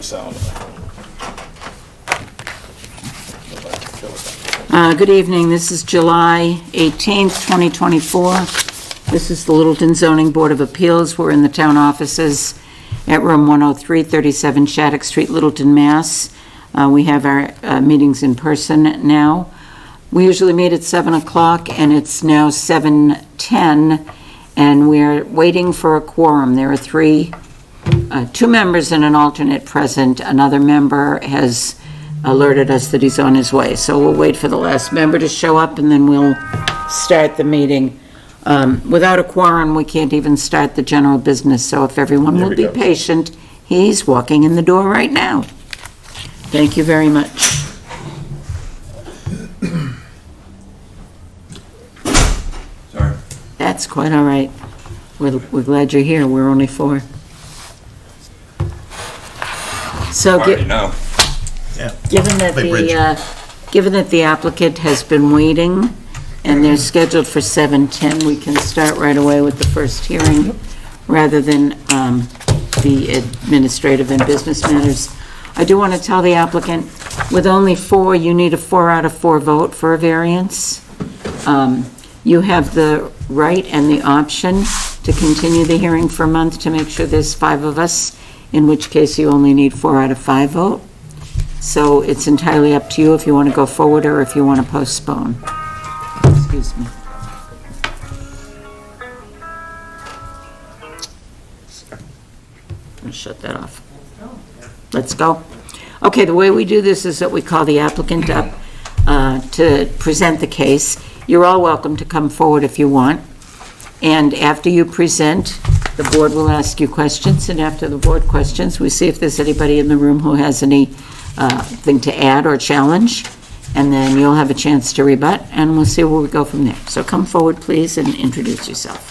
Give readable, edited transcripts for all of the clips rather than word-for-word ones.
sound. Good evening. This is July 18th, 2024. This is the Littleton Zoning Board of Appeals. We're in the town offices at room 103, 37 Shattuck Street, Littleton, Mass. We have our meetings in person now. We usually meet at 7 o'clock, and it's now 7:10, and we're waiting for a quorum. There are two members and an alternate present. Another member has alerted us that he's on his way, so we'll wait for the last member to show up, and then we'll start the meeting. Without a quorum, we can't even start the general business, so if everyone will be patient, he's walking in the door right now. Thank you very much. Sorry. That's quite all right. We're glad you're here. We're only four. So, Already know. Yeah. given that Play bridge. given that the applicant has been waiting and they're scheduled for 7:10, we can start right away with the first hearing rather than the administrative and business matters. I do want to tell the applicant, with only four, you need a 4 out of 4 vote for a variance. You have the right and the option to continue the hearing for a month to make sure there's 5 of us, in which case you only need 4 out of 5 vote. So it's entirely up to you if you want to go forward or if you want to postpone. Excuse me. I'll shut that off. Let's go. Okay, the way we do this is that we call the applicant up to present the case. You're all welcome to come forward if you want. And after you present, the board will ask you questions, and after the board questions, we see if there's anybody in the room who has any thing to add or challenge, and then you'll have a chance to rebut, and we'll see where we go from there. So come forward, please, and introduce yourself.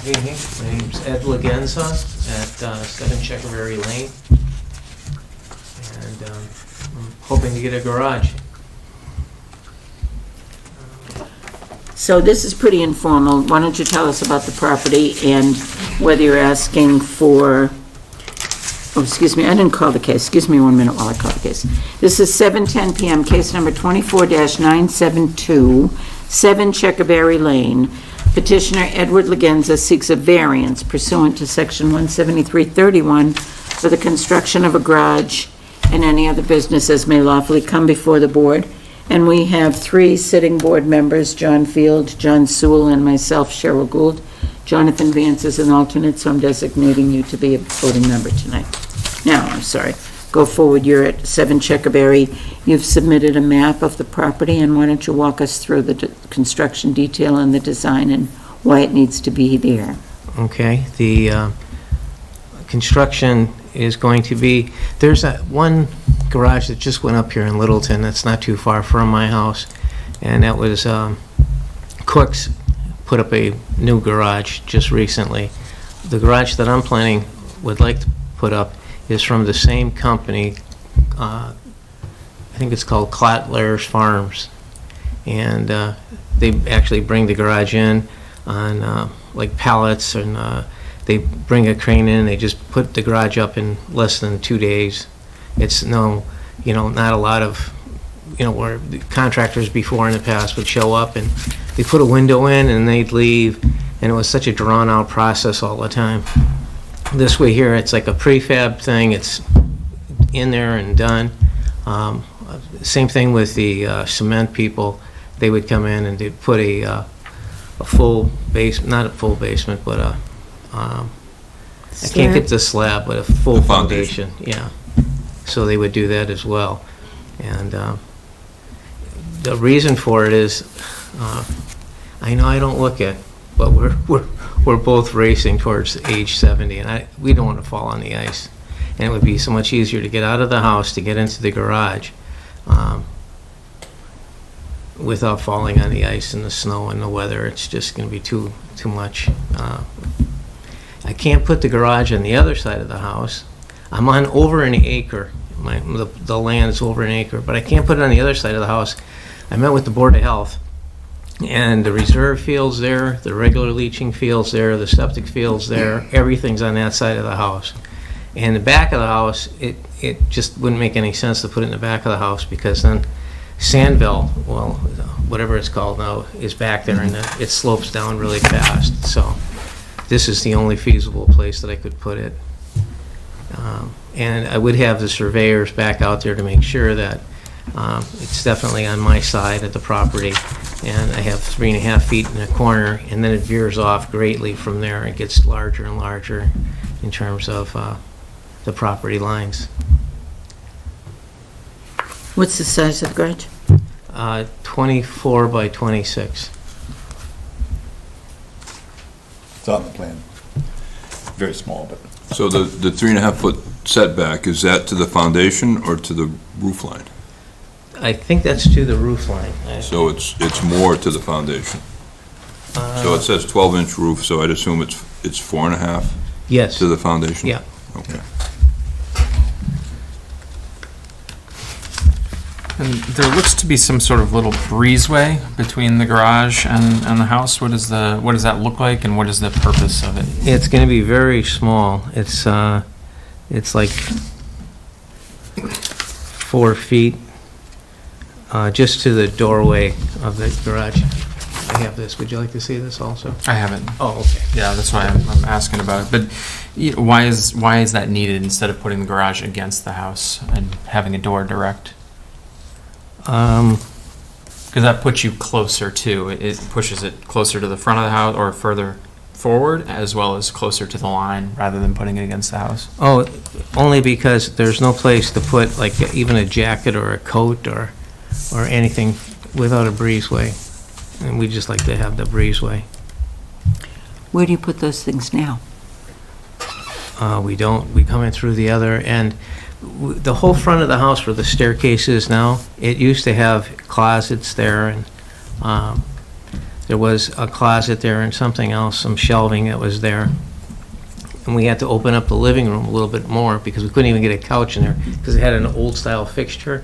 Good evening. My name's Ed Lagenza at 7 Checkerberry Lane. And I'm hoping to get a garage. So this is pretty informal. Why don't you tell us about the property and whether you're asking for, oh, excuse me, I didn't call the case. Excuse me 1 minute while I call the case. This is 7:10 PM, case number 24-972, 7 Checkerberry Lane. Petitioner Edward Lagenza seeks a variance pursuant to section 17331 for the construction of a garage and any other businesses may lawfully come before the board. And we have 3 sitting board members, John Field, John Sewell, and myself, Cheryl Gould. Jonathan Vance is an alternate, so I'm designating you to be a voting member tonight. Now, I'm sorry, go forward. You're at 7 Checkerberry. You've submitted a map of the property, and why don't you walk us through the construction detail and the design and why it needs to be there? Okay, the construction is going to be, there's one garage that just went up here in Littleton that's not too far from my house, and that was Cook's put up a new garage just recently. The garage that I'm would like to put up is from the same company. I think it's called Clatler's Farms, and they actually bring the garage in on like pallets, and they bring a crane in. They just put the garage up in less than 2 days. It's not a lot of, where the contractors before in the past would show up and they put a window in and they'd leave, and it was such a drawn-out process all the time. This way here, it's like a prefab thing. It's in there and done. Same thing with the cement people. They would come in and they'd put a full base, not a full basement, but I can't get the slab, but a full foundation. Yeah. So they would do that as well. And the reason for it is, I know I don't look it, but we're both racing towards age 70, and we don't want to fall on the ice. And it would be so much easier to get out of the house to get into the garage without falling on the ice and the snow and the weather. It's just going to be too much. I can't put the garage on the other side of the house. I'm on over an acre. The land's over an acre, but I can't put it on the other side of the house. I met with the Board of Health, And the reserve field's there, the regular leaching field's there, the septic field's there, everything's on that side of the house. And the back of the house, it just wouldn't make any sense to put it in the back of the house, because then Sandville, well, whatever it's called now, is back there, and it slopes down really fast. So this is the only feasible place that I could put it. And I would have the surveyors back out there to make sure that it's definitely on my side of the property. And I have 3.5 feet in the corner, and then it veers off greatly from there. It gets larger and larger in terms of the property lines. What's the size of the garage? 24 by 26. It's on the plan. Very small, but So the 3.5-foot setback, is that to the foundation or to the roof line? I think that's to the roof line. So it's more to the foundation. So it says 12-inch roof, so I'd assume it's 4.5 Yes. to the foundation? Yeah. Okay. And there looks to be some sort of little breezeway between the garage and the house. What does that look like, and what is the purpose of it? It's going to be very small. It's like 4 feet, just to the doorway of the garage. I have this. Would you like to see this also? I haven't. Oh, okay. Yeah, that's why I'm asking about it. But why is that needed instead of putting the garage against the house and having a door direct? Because that puts you closer to it. Pushes it closer to the front of the house or further forward, as well as closer to the line, rather than putting it against the house. Oh, only because there's no place to put like even a jacket or a coat or anything without a breezeway. And we just like to have the breezeway. Where do you put those things now? We don't. We come in through the other end. The whole front of the house where the staircase is now, it used to have closets there, and there was a closet there and something else, some shelving that was there. And we had to open up the living room a little bit more because we couldn't even get a couch in there because it had an old style fixture.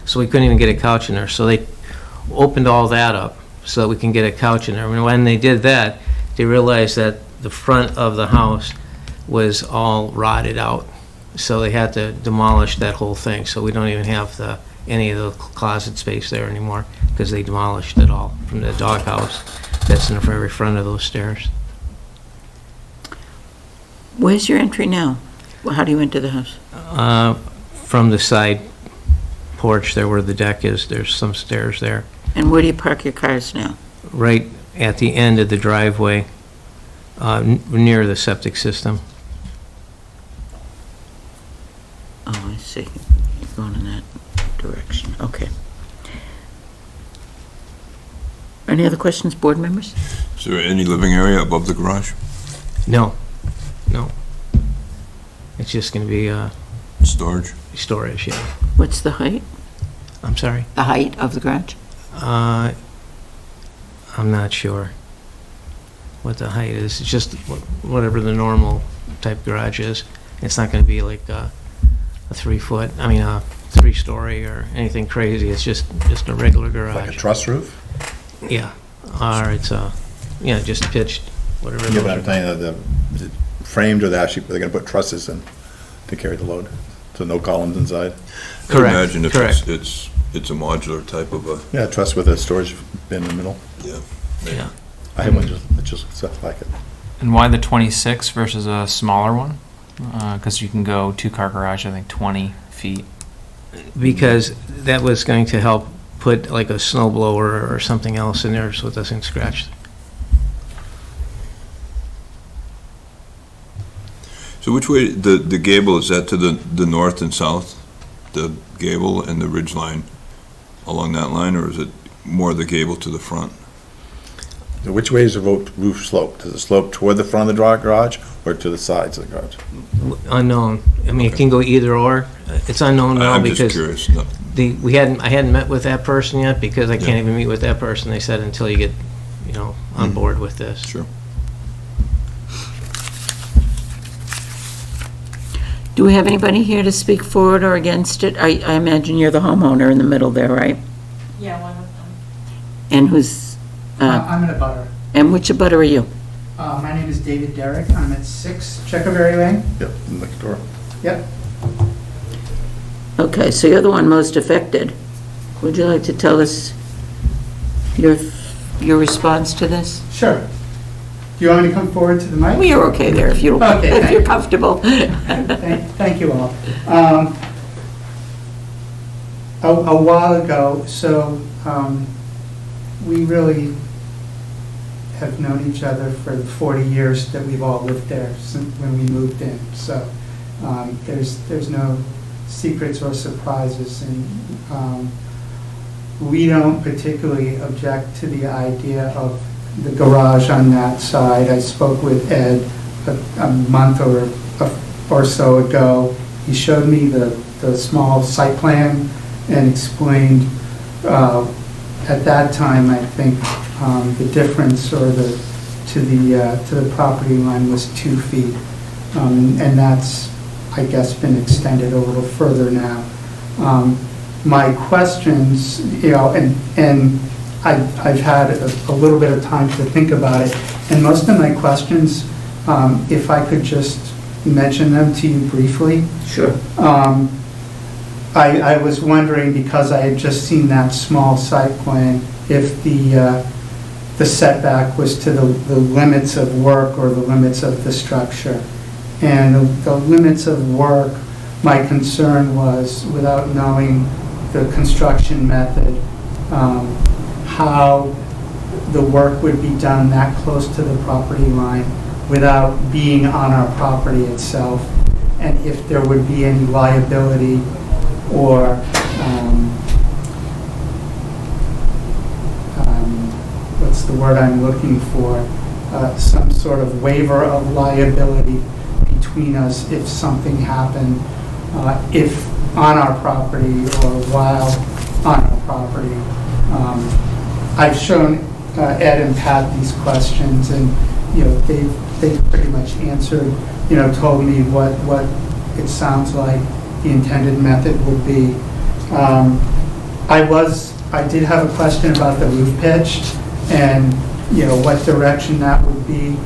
So we couldn't even get a couch in there. So they opened all that up so that we can get a couch in there. And when they did that, they realized that the front of the house was all rotted out. So they had to demolish that whole thing. So we don't even have any of the closet space there anymore because they demolished it all from the doghouse that's in the very front of those stairs. Where's your entry now? Well, how do you enter the house? From the side porch there where the deck is, there's some stairs there. And where do you park your cars now? Right at the end of the driveway, near the septic system. Oh, I see. You're going in that direction. Okay. Any other questions, board members? Is there any living area above the garage? No. It's just going to be Storage? storage, yeah. What's the height? I'm sorry? The height of the garage? I'm not sure what the height is. It's just whatever the normal type garage is. It's not going to be like a 3-story or anything crazy. It's just a regular garage. like a truss roof? Yeah. Or it's just pitched, whatever. Yeah, but those I'm are. saying that the framed, or they're gonna put trusses in to carry the load, so no columns inside? I Correct, imagine if correct. it's a modular type of a, Yeah, a truss with a storage bin in the middle. yeah. Yeah. I have one, it just looks like it. And why the 26 versus a smaller one? Because you can go two-car garage, I think, 20 feet. Because that was going to help put like a snow blower or something else in there so it doesn't scratch. So which way, the gable, is that to the north and south? The gable and the ridge line along that line, or is it more the gable to the front? So which way is the roof slope? Does it slope toward the front of the garage or to the sides of the garage? Unknown. I mean, it can go either or. It's unknown now I'm just because curious. No. I hadn't met with that person yet because I can't even meet with that person. They said until you get, on board with this. Sure. Do we have anybody here to speak for it or against it? I imagine you're the homeowner in the middle there, right? Yeah, one of them. And who's I'm in a butter. And which abutter are you? My name is David Derrick. I'm at 6 Checkerberry Lane. Yep, next door. Yep. Okay, so you're the one most affected. Would you like to tell us your response to this? Sure. Do you want me to come forward to the mic? Well, you're okay there if you, Okay, if thank you're you. comfortable. Thank you all. A while ago, so we really have known each other for the 40 years that we've all lived there since when we moved in. So there's no secrets or surprises, and we don't particularly object to the idea of the garage on that side. I spoke with Ed a month or so ago. He showed me the small site plan and explained, at that time, I think, the difference or to the property line was 2 feet. And that's, I guess, been extended a little further now. My questions, and I've had a little bit of time to think about it, and most of my questions, if I could just mention them to you briefly. Sure. I was wondering, because I had just seen that small site plan, if the setback was to the limits of work or the limits of the structure. And the limits of work, my concern was, without knowing the construction method, how the work would be done that close to the property line without being on our property itself, and if there would be any liability or what's the word I'm looking for, some sort of waiver of liability between us if something happened, if on our property or while on our property. I've shown Ed and Pat these questions, and they've pretty much answered, told me what it sounds like the intended method would be. I did have a question about the roof pitch and what direction that would be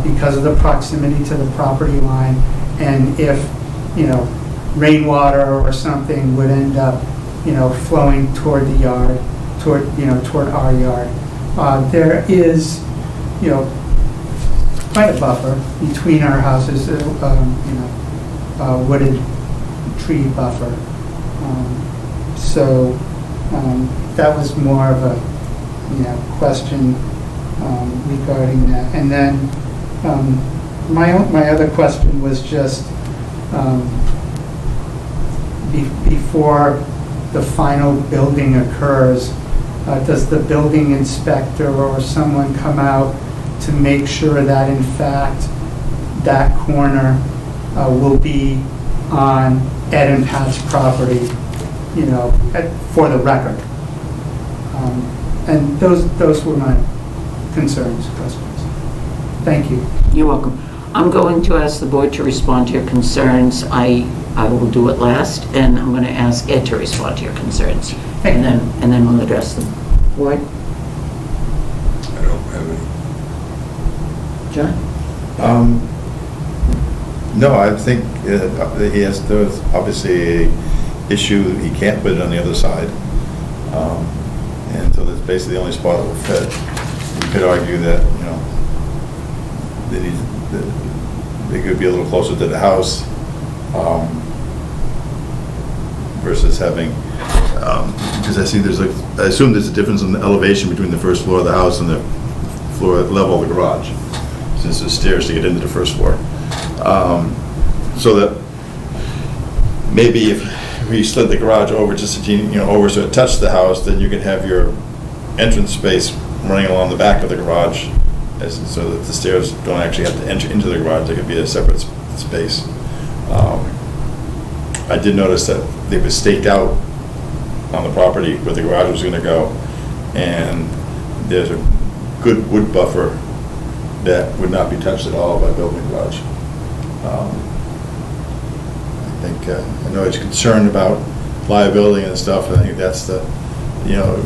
because of the proximity to the property line, and if rainwater or something would end up flowing toward the yard, toward our yard. There is quite a buffer between our houses, wooded tree buffer. So that was more of a question regarding that. And then my other question was just before the final building occurs, does the building inspector or someone come out to make sure that in fact that corner will be on Ed and Pat's property, for the record? And those were my concerns, questions. Thank you. You're welcome. I'm going to ask the board to respond to your concerns. I will do it last, and I'm going to ask Ed to respond to your concerns. Thank you. And then we'll address them. Board? I don't have any. John? No, I think there's obviously a issue, he can't put it on the other side. And so that's basically the only spot it will fit. You could argue that, they could be a little closer to the house, versus having, because I assume there's a difference in the elevation between the first floor of the house and the floor level of the garage, since there's stairs to get into the first floor. So that maybe if we slid the garage over just over so it touched the house, then you can have your entrance space running along the back of the garage, so that the stairs don't actually have to enter into the garage. They could be a separate space. I did notice that they were staked out on the property where the garage was going to go, and there's a good wood buffer that would not be touched at all by building a garage. I think, I know he's concerned about liability and stuff, and I think that's it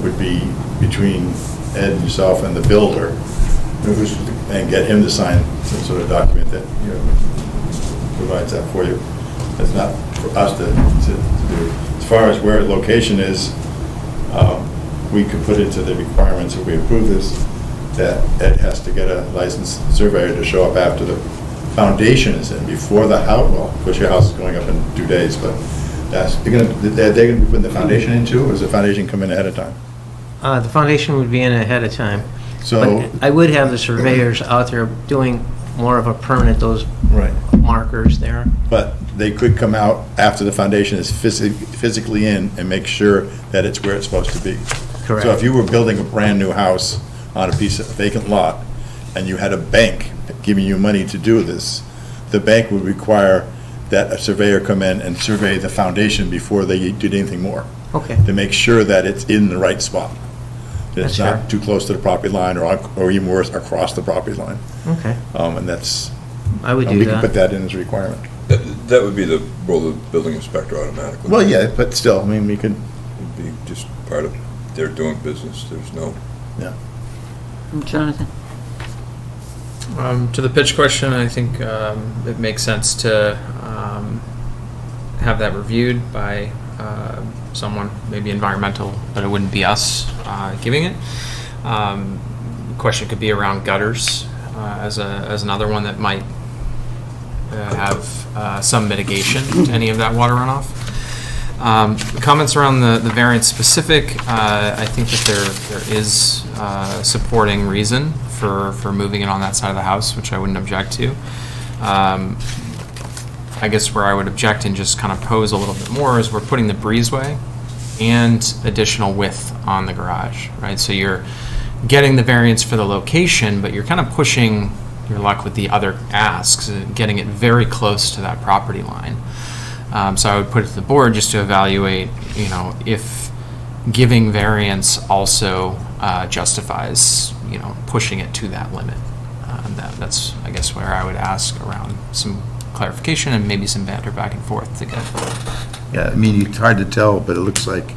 would be between Ed and yourself and the builder, and get him to sign some sort of document that, provides that for you. That's not for us to do. As far as where location is, we could put into the requirements if we approve this, that Ed has to get a licensed surveyor to show up after the foundation is in, before the house, well, of course your house is going up in 2 days, but they're gonna be putting the foundation in too, or does the foundation come in ahead of time? The foundation would be in ahead of time. So, But I would have the surveyors out there doing more of a permanent, those right, markers there. but they could come out after the foundation is physically in and make sure that it's where it's supposed to be. Correct. So if you were building a brand-new house on a piece of vacant lot, and you had a bank giving you money to do this, the bank would require that a surveyor come in and survey the foundation before they did anything more, Okay, to make sure that it's in the right spot. That it's That's fair. not too close to the property line, or even worse, across the property line. okay. And that's, I would we do can put that. that in as a requirement. That would be the role of the building inspector automatically. Well, yeah, but still, I mean, we could, It'd be just part of their doing business. There's no, yeah. Jonathan? To the pitch question, I think it makes sense to have that reviewed by someone, maybe environmental, but it wouldn't be us giving it. The question could be around gutters as another one that might have some mitigation to any of that water runoff. Comments around the variance specific, I think that there is supporting reason for moving it on that side of the house, which I wouldn't object to. I guess where I would object and just kind of pose a little bit more is we're putting the breezeway and additional width on the garage, right? So you're getting the variance for the location, but you're kind of pushing your luck with the other asks, getting it very close to that property line. So I would put it to the board just to evaluate, if giving variance also justifies, pushing it to that limit. That's, I guess, where I would ask around some clarification and maybe some banter back and forth to get. Yeah, I mean, it's hard to tell, but it looks like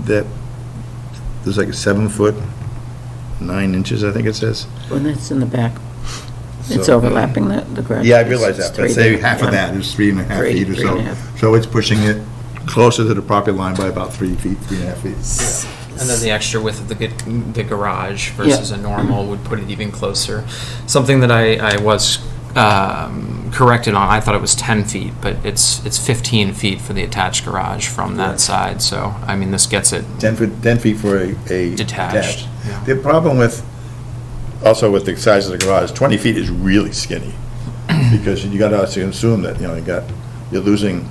that there's like a 7 foot, 9 inches, I think it says. Well, that's in the back. It's So- overlapping the garage. Yeah, I realize that, but It's say 3 half of yeah. that is 3.5 Three, feet or so. 3.5. So it's pushing it closer to the property line by about 3 feet, 3.5 feet. And then the extra width of the garage versus a normal would put it even closer. Something that I was corrected on, I thought it was 10 feet, but it's 15 feet for the attached garage from that side. So, I mean, this gets it 10 feet for a detached. Yeah. The problem with, also with the size of the garage, 20 feet is really skinny. Because you gotta assume that, you're losing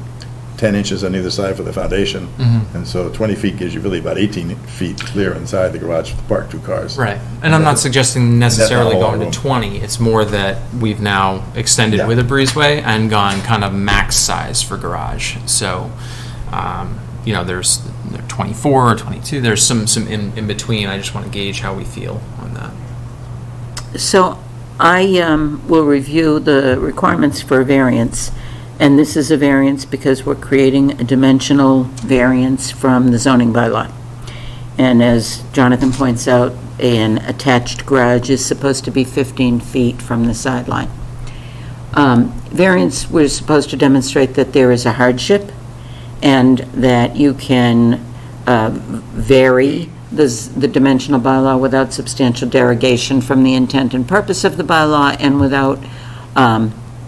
10 inches on either side for the foundation. And so 20 feet gives you really about 18 feet clear inside the garage to park 2 cars. Right. And I'm not suggesting necessarily That's not going all to 20. It's more that we've now extended Yeah. with a breezeway and gone kind of max size for garage. So, there's 24 or 22. There's some in between. I just want to gauge how we feel on that. So I will review the requirements for a variance, and this is a variance because we're creating a dimensional variance from the zoning bylaw. And as Jonathan points out, an attached garage is supposed to be 15 feet from the sideline. Variance, we're supposed to demonstrate that there is a hardship and that you can vary the dimensional bylaw without substantial derogation from the intent and purpose of the bylaw and without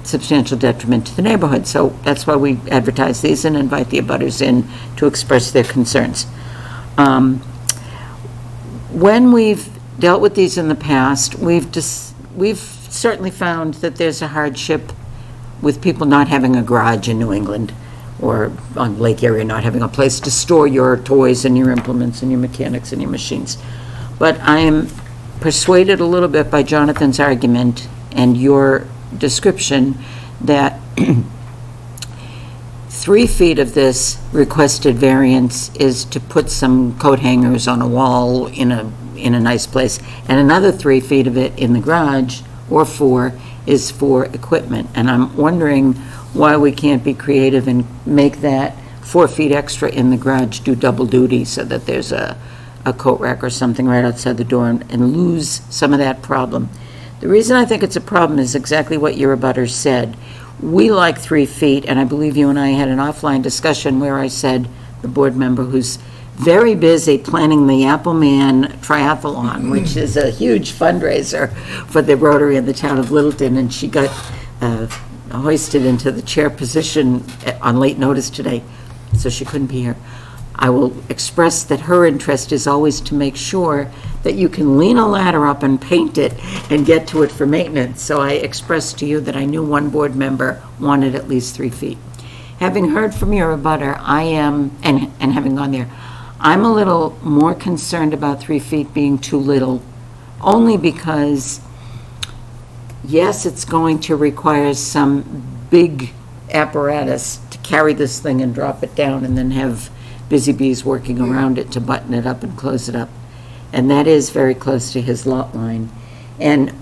substantial detriment to the neighborhood. So that's why we advertise these and invite the abutters in to express their concerns. When we've dealt with these in the past, we've certainly found that there's a hardship with people not having a garage in New England or on Lake Erie, not having a place to store your toys and your implements and your mechanics and your machines. But I am persuaded a little bit by Jonathan's argument and your description that 3 feet of this requested variance is to put some coat hangers on a wall in a nice place, and another 3 feet of it in the garage, or 4, is for equipment. And I'm wondering why we can't be creative and make that 4 feet extra in the garage do double duty so that there's a a coat rack or something right outside the door and lose some of that problem. The reason I think it's a problem is exactly what your abutter said. We like 3 feet, and I believe you and I had an offline discussion where I said, the board member who's very busy planning the Appleman Triathlon, which is a huge fundraiser for the Rotary in the town of Littleton, and she got hoisted into the chair position on late notice today, so she couldn't be here. I will express that her interest is always to make sure that you can lean a ladder up and paint it and get to it for maintenance. So I expressed to you that I knew one board member wanted at least 3 feet. Having heard from your abutter, I am, and having gone there, I'm a little more concerned about 3 feet being too little, only because, yes, it's going to require some big apparatus to carry this thing and drop it down and then have busy bees working around it to button it up and close it up. And that is very close to his lot line. And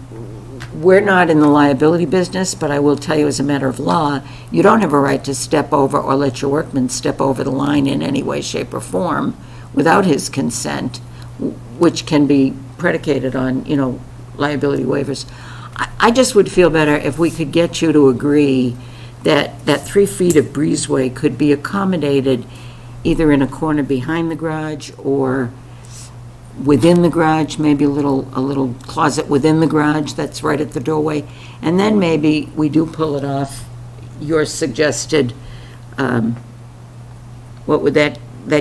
we're not in the liability business, but I will tell you as a matter of law, you don't have a right to step over or let your workman step over the line in any way, shape, or form without his consent, which can be predicated on, liability waivers. I just would feel better if we could get you to agree that 3 feet of breezeway could be accommodated either in a corner behind the garage or within the garage, maybe a little closet within the garage that's right at the doorway. And then maybe we do pull it off your suggested, what would that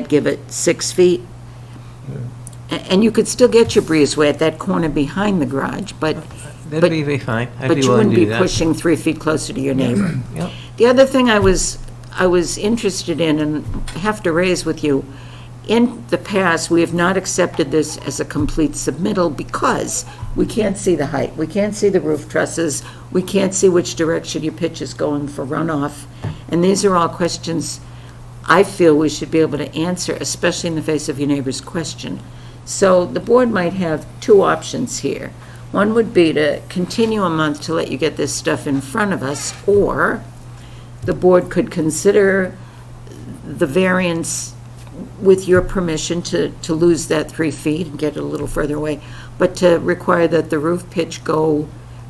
give it, 6 feet? And you could still get your breezeway at that corner behind the garage, but That'd be fine. I'd but be you willing wouldn't to be do that. pushing 3 feet closer to your neighbor. Yep. The other thing I was interested in and have to raise with you, in the past, we have not accepted this as a complete submittal because we can't see the height, we can't see the roof trusses, we can't see which direction your pitch is going for runoff. And these are all questions I feel we should be able to answer, especially in the face of your neighbor's question. So the board might have 2 options here. One would be to continue a month to let you get this stuff in front of us, or the board could consider the variance with your permission to lose that 3 feet and get it a little further away, but to require that the roof pitch go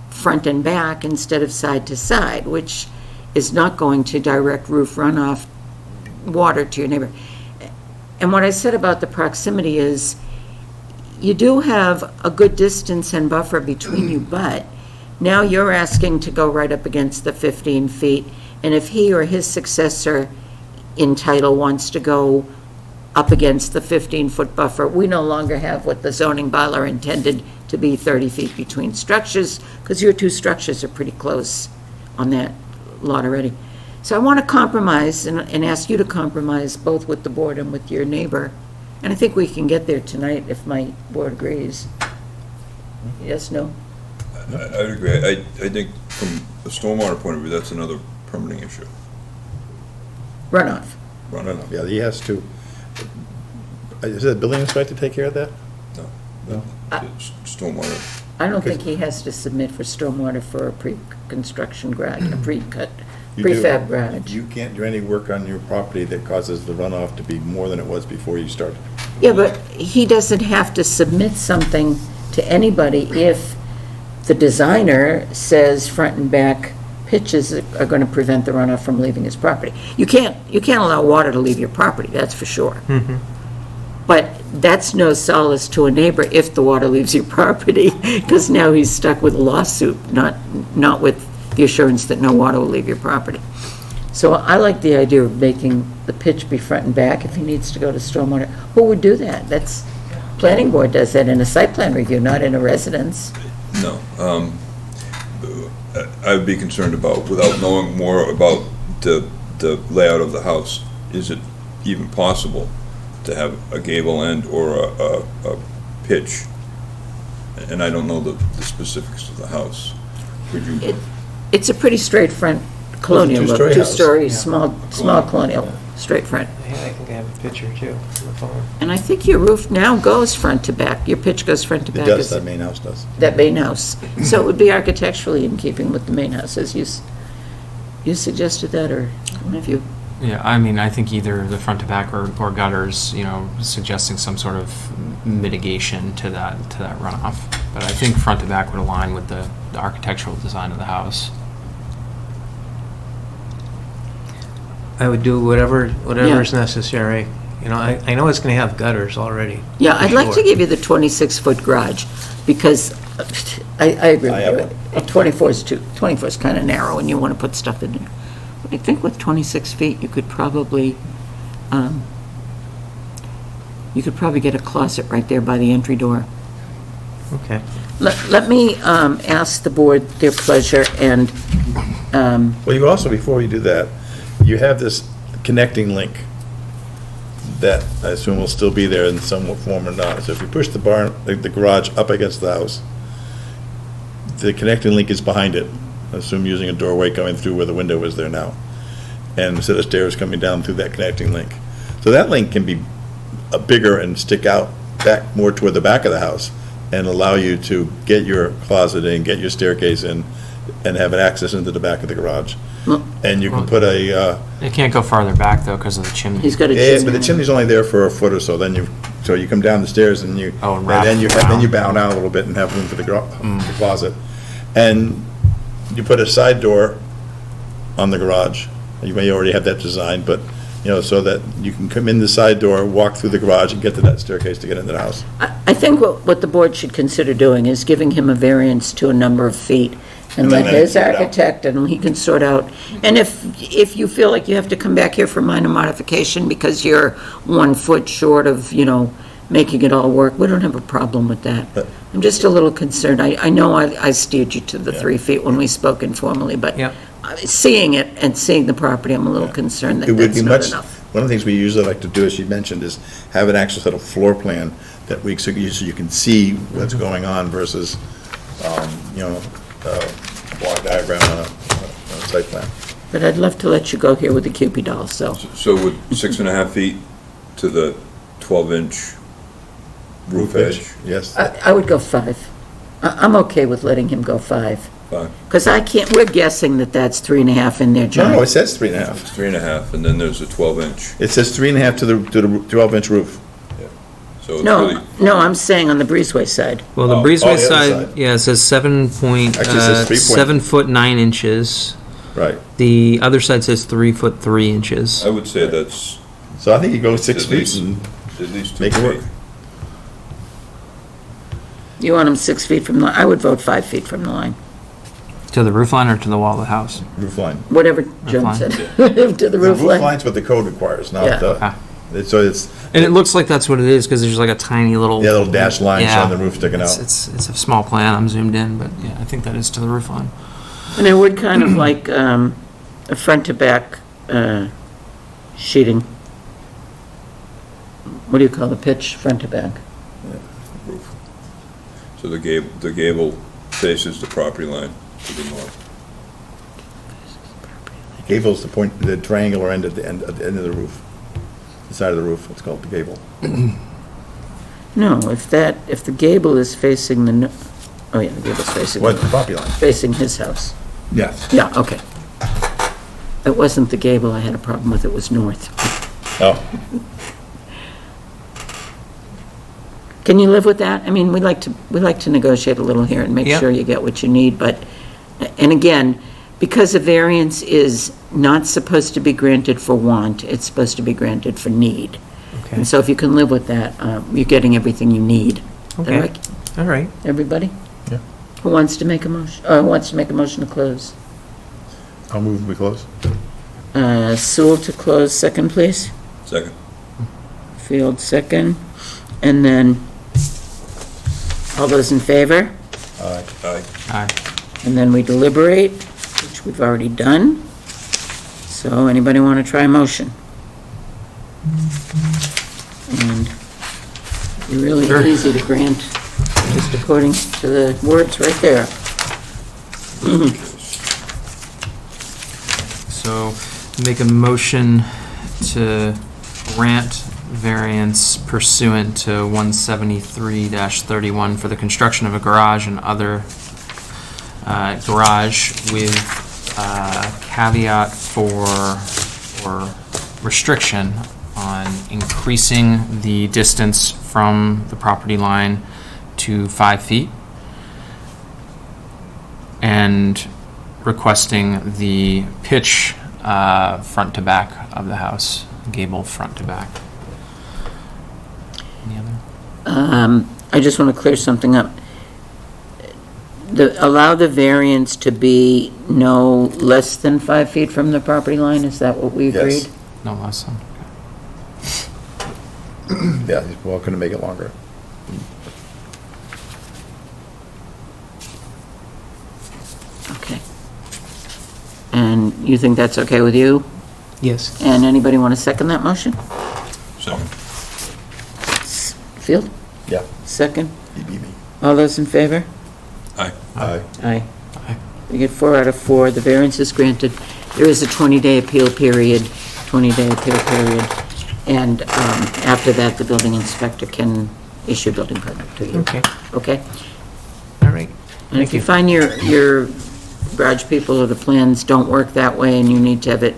front and back instead of side to side, which is not going to direct roof runoff water to your neighbor. And what I said about the proximity is, you do have a good distance and buffer between you, but now you're asking to go right up against the 15 feet, and if he or his successor in title wants to go up against the 15-foot buffer, we no longer have what the zoning bylaw intended to be 30 feet between structures, because your 2 structures are pretty close on that lot already. So I want to compromise and ask you to compromise both with the board and with your neighbor. And I think we can get there tonight if my board agrees. Yes, no? I would agree. I think from a stormwater point of view, that's another permitting issue. Runoff. Runoff. Yeah, he has to, is it the building inspector take care of that? No? Stormwater. I don't think he has to submit for stormwater for a pre-construction garage, a pre-cut, You do. prefab garage. You can't do any work on your property that causes the runoff to be more than it was before you started. Yeah, but he doesn't have to submit something to anybody if the designer says front and back pitches are going to prevent the runoff from leaving his property. You can't allow water to leave your property, that's for sure. But that's no solace to a neighbor if the water leaves your property, because now he's stuck with a lawsuit, not with the assurance that no water will leave your property. So I like the idea of making the pitch be front and back if he needs to go to stormwater. Who would do that? That's, planning board does that in a site plan review, not in a residence. No. I would be concerned about, without knowing more about the layout of the house, is it even possible to have a gable end or a pitch? And I don't know the specifics of the house. Would you? It's a pretty straight front colonial look, two-story house. two-story, small colonial, straight front. Yeah, I think I have a picture too on the phone. And I think your roof now goes front to back, your pitch goes front to It back. does, Is that main house does. that main house. So it would be architecturally in keeping with the main house, as you suggested that, or one of you? Yeah, I mean, I think either the front to back or gutters, you know, suggesting some sort of mitigation to that runoff. But I think front to back would align with the architectural design of the house. I would do whatever is necessary. You know, I know it's going to have gutters already. Yeah, for I'd like to sure. give you the 26-foot garage, because I agree I have with you. 24 is kind of narrow, and you want to put stuff in there. But I think with 26 feet, you could probably get a closet right there by the entry door. Okay. Let me ask the board their pleasure, and, Well, you also, before you do that, you have this connecting link that I assume will still be there in some form or not. So if you push the barn, the garage up against the house, the connecting link is behind it. I assume using a doorway coming through where the window is there now. And a set of stairs coming down through that connecting link. So that link can be bigger and stick out back more toward the back of the house and allow you to get your closet in, get your staircase in, and have an access into the back of the garage. Well- And you can put a, It can't go farther back, though, because of the chimney. he's got a yeah, chimney. but the chimney's only there for a foot or so, then so you come down the stairs and you, Oh, and and wrap then you around. bow down a little bit and have room for the the closet. And you put a side door on the garage. You may already have that designed, but, you know, so that you can come in the side door, walk through the garage, and get to that staircase to get into the house. I think what the board should consider doing is giving him a variance to a number of feet, and And let then his sort it out. architect, and he can sort out. And if you feel like you have to come back here for minor modification because you're 1 foot short of, you know, making it all work, we don't have a problem with that. But- I'm just a little concerned. I know I steered you to the Yeah. 3 feet when we spoke informally, but Yep. seeing it and seeing the property, I'm a little concerned It that would that's be not much, enough. one of the things we usually like to do, as she mentioned, is have an actual sort of floor plan that so you can see what's going on versus, you know, block diagram on a site plan. But I'd love to let you go here with the Cupid doll, so. So with 6.5 feet to the 12-inch roof edge? Yes. I would go 5. I'm okay with letting him go 5. Fine. Because we're guessing that that's 3.5 in there, No, John. no, it says 3.5. It's 3.5, and then there's a 12-inch, It says 3.5 to the 12-inch roof. so it's No, really, no, I'm saying on the breezeway side. Well, the Oh, breezeway the other side, side. yeah, it says 7 foot 9 inches. Right. The other side says 3 foot 3 inches. I would say that's So I think you go 6 At feet least. and at least 2 make it work. feet. You want him 6 feet from the, I would vote 5 feet from the line. To the roof line or to the wall of the house? Roof line. Whatever John line. said. To the roof line. line's what the code requires, Yeah. not Okay. so it's, And it looks like that's what it is, because there's like a tiny little... yeah, little dashed line Yeah. showing the roof sticking It's- out. It's a small plan, I'm zoomed in, but yeah, I think that is to the roof line. And I would kind of like a front to back sheeting. What do you call the pitch, front to back? Roof. So the gable faces the property line to the north. Gable's the triangular end at the end of the roof. The side of the roof, it's called the gable. No, if the gable is facing oh yeah, the gable's facing, What, the property line? facing his house. Yes. Yeah, okay. It wasn't the gable I had a problem with, it was north. Oh, Can you live with that? I mean, we like to negotiate a little here and make Yep. sure you get what you need, but, and again, because a variance is not supposed to be granted for want, it's supposed to be granted for need. Okay. And so if you can live with that, you're getting everything you need. Is that Okay. right, All right. everybody? Yeah. Who wants to make a motion, who wants to make a motion to close? I'll move, we close. Sewell to close, second, please. Second. Field, second. And then, all those in favor? Aye. Aye. Aye. And then we deliberate, which we've already done. So anybody want to try a motion? And you're really Sure. easy to grant, just according to the words right there. So make a motion to grant variance pursuant to 173-31 for the construction of a garage and other garage with caveat for, or restriction on increasing the distance from the property line to 5 feet and requesting the pitch front to back of the house, gable front to back. Any other? I just want to clear something up. Allow the variance to be no less than 5 feet from the property line, is that what we agreed? Yes. No less than. Yeah, he's welcome to make it longer. Okay. And you think that's okay with you? Yes. And anybody want to second that motion? Second. Field? Yeah. Second? He beat me. All those in favor? Aye. Aye. Aye. Aye. We get 4 out of 4. The variance is granted. There is a 20-day appeal period, 20-day appeal period. And after that, the building inspector can issue a building permit to you. Okay, Okay? all right. And if Thank you you. find your garage people or the plans don't work that way and you need to have it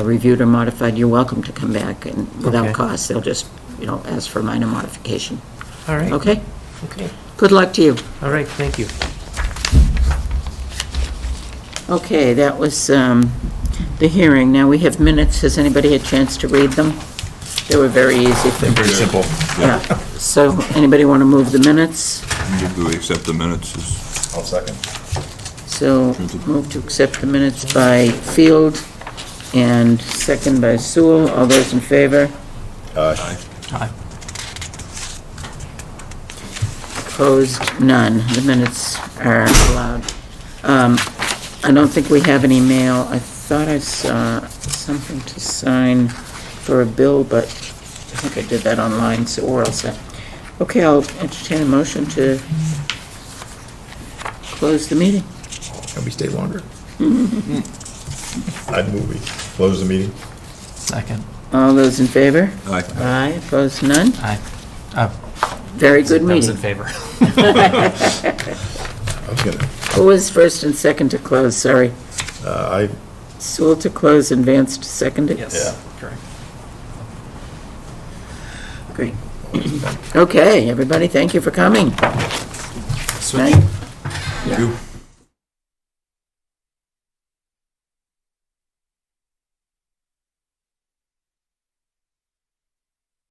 reviewed or modified, you're welcome to come back and without Okay. cost. They'll just, ask for a minor modification. All right. Okay? Okay, Good luck to you. all right, thank you. Okay, that was the hearing. Now we have minutes. Has anybody had a chance to read them? They were very easy. Very simple. Yeah. So anybody want to move the minutes? Do we accept the minutes as I'll second. So move to accept the minutes by Field and second by Sewell. All those in favor? Aye. Aye. Opposed? None. The minutes are allowed. I don't think we have any mail. I thought I saw something to sign for a bill, but I think I did that online, so we're all set. Okay, I'll entertain a motion to close the meeting. Can we stay longer? I'd move we close the meeting. Second. All those in favor? Aye. Aye. Opposed? None? Aye. Very good That was in meeting. favor. I was gonna, Who was first and second to close? Sorry. I, Sewell to close, Advance to second it? Yes, Yeah. correct. Great. Okay, everybody, thank you for coming. Switch. Night. you.